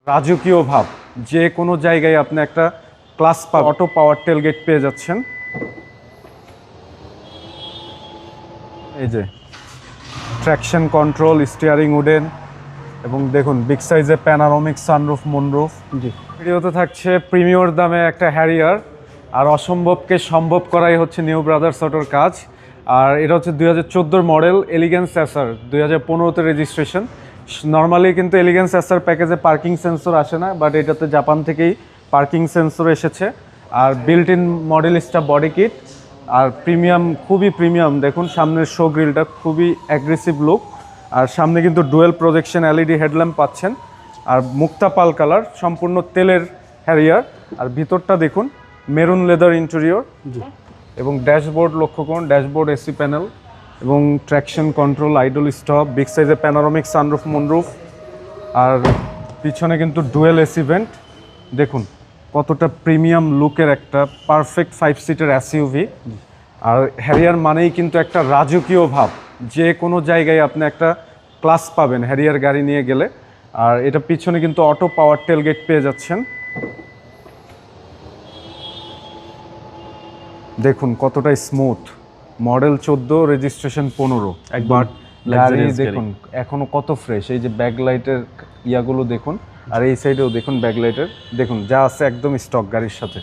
রাজকীয় ভাব, যে কোনো জায়গায় আপনি একটা ক্লাস অটো পাওয়ার টেলগেট পেয়ে যাচ্ছেন। এই যে ট্র্যাকশন কন্ট্রোল, স্টিয়ারিং উডেন, এবং দেখুন বিগ সাইজের প্যানারোমিক সানরুফ, মুনরুফ। জি। ভিডিওতে থাকছে প্রিমিয়র দামে একটা হ্যারিয়ার, আর অসম্ভবকে সম্ভব করাই হচ্ছে নিউ ব্রাদার্স অটোর কাজ। আর এটা হচ্ছে 2014 মডেল এলিগেন্স এসার, 2015তে রেজিস্ট্রেশন। নর্মালি কিন্তু এলিগেন্স এসার প্যাকেজে পার্কিং সেন্সর আসে না, বাট এটাতে জাপান থেকেই পার্কিং সেন্সর এসেছে। আর built in model stuff body kit, আর প্রিমিয়াম, খুবই প্রিমিয়াম। দেখুন সামনের শো গ্রিলটা খুবই অ্যাগ্রেসিভ লুক, আর সামনে কিন্তু ডুয়েল প্রজেকশন এলইডি হেডল্যাম্প পাচ্ছেন। আর মুক্তা পাল কালার, সম্পূর্ণ তেলের হ্যারিয়ার। আর ভিতরটা দেখুন মেরুন লেদার ইন্টেরিয়র, এবং ড্যাশবোর্ড লক্ষ্য করুন, ড্যাশবোর্ড এসি প্যানেল এবং traction control, idle stop, big সাইজের প্যানোরামিক সানরুফ, মুনরুফ। আর পিছনে কিন্তু ডুয়েল এসি ভেন্ট। দেখুন কতটা প্রিমিয়াম লুকের একটা পারফেক্ট 5 সিটের এসইউভি। আর হ্যারিয়ার মানেই কিন্তু একটা রাজকীয় ভাব, যে কোনো জায়গায় আপনি একটা ক্লাস পাবেন হ্যারিয়ার গাড়ি নিয়ে গেলে। আর এটা পিছনে কিন্তু অটো পাওয়ার টেলগেট পেয়ে যাচ্ছেন। দেখুন কতটা স্মুথ, মডেল 14, রেজিস্ট্রেশন 15। একবার গাড়ি দেখুন এখনো কত ফ্রেশ। এই যে ব্যাকলাইটের ইয়াগুলো দেখুন, আর এই সাইডেও দেখুন ব্যাকলাইটের, দেখুন যা আছে একদম স্টক গাড়ির সাথে,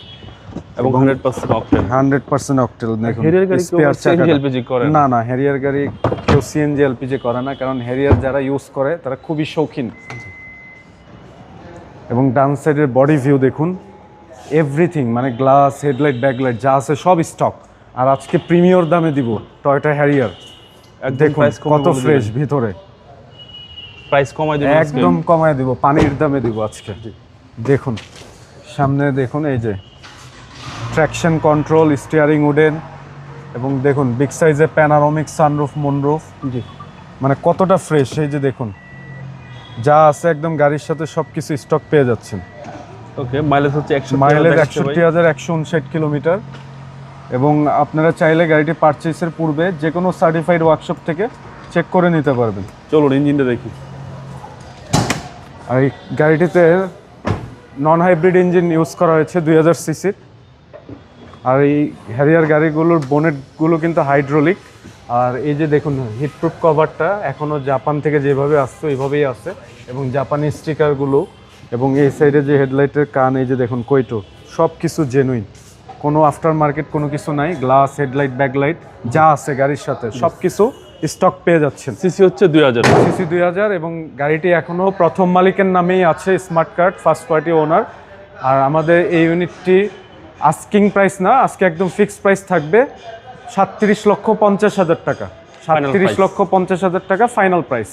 এবং 100% অকটেন। 100% অকটেল। দেখুন হ্যারিয়ার গাড়ি সিএনজি এলপিজি করে না, না, হ্যারিয়ার গাড়ি কেউ সিএনজি এলপিজি করে না, কারণ হ্যারিয়ার যারা ইউজ করে তারা খুবই শৌখিন। এবং ডান সাইডের বডি ভিউ দেখুন, এভরিথিং, মানে গ্লাস, হেডলাইট, ব্যাকলাইট যা আছে সব স্টক। আর আজকে প্রিমিয়র দামে দিব টয়োটা হ্যারিয়ার। দেখুন কত ফ্রেশ ভিতরে, প্রাইস কমাই দেব একদম কমায় দিব, পানির দামে দিব আজকে। দেখুন সামনে দেখুন, এই যে ট্র্যাকশন কন্ট্রোল, স্টিয়ারিং উডেন, এবং দেখুন বিগ সাইজের প্যানারোমিক সানরুফ, মুনরুফ। জি। মানে কতটা ফ্রেশ, এই যে দেখুন যা আছে একদম গাড়ির সাথে সবকিছু স্টক পেয়ে যাচ্ছেন। ওকে, মাইলেজ হচ্ছে 61, মাইলেজ 61,159 কিলোমিটার। এবং আপনারা চাইলে গাড়িটি পারচেসের পূর্বে যে কোনো সার্টিফাইড ওয়ার্কশপ থেকে চেক করে নিতে পারবেন। চলুন ইঞ্জিনটা দেখি। আর এই গাড়িটিতে নন হাইব্রিড ইঞ্জিন ইউজ করা হয়েছে 2000 সিসির। আর এই হ্যারিয়ার গাড়িগুলোর বোনেটগুলো কিন্তু হাইড্রোলিক। আর এই যে দেখুন হিটপ্রুফ কভারটা এখনও জাপান থেকে যেভাবে আসছে এইভাবেই আছে, এবং জাপানি স্টিকারগুলো, এবং এই সাইডে যে হেডলাইটের কান, এই যে দেখুন কোইটো, সব কিছু জেনুইন, কোনো আফটার মার্কেট কোনো কিছু নাই। গ্লাস, হেডলাইট, ব্যাকলাইট যা আছে গাড়ির সাথে সব কিছু স্টক পেয়ে যাচ্ছেন। সিসি হচ্ছে 2000, সিসি 2000, এবং গাড়িটি এখনও প্রথম মালিকের নামেই আছে, smart card, first party owner. আর আমাদের এই ইউনিটটি আস্কিং প্রাইস না, আজকে একদম ফিক্সড প্রাইস থাকবে 37,50,000 টাকা। 37,50,000 টাকা ফাইনাল প্রাইস।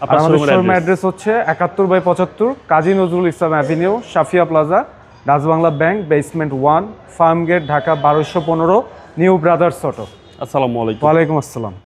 আমাদের শোরুম অ্যাড্রেস হচ্ছে 71/75 Kazi Nazrul Islam avenue, Safia plaza, Dutch Bangla bank, basement 1, Farmgate, Dhaka 1215, new brothers auto. আসসালামু আলাইকুম। ওয়ালাইকুম আসসালাম।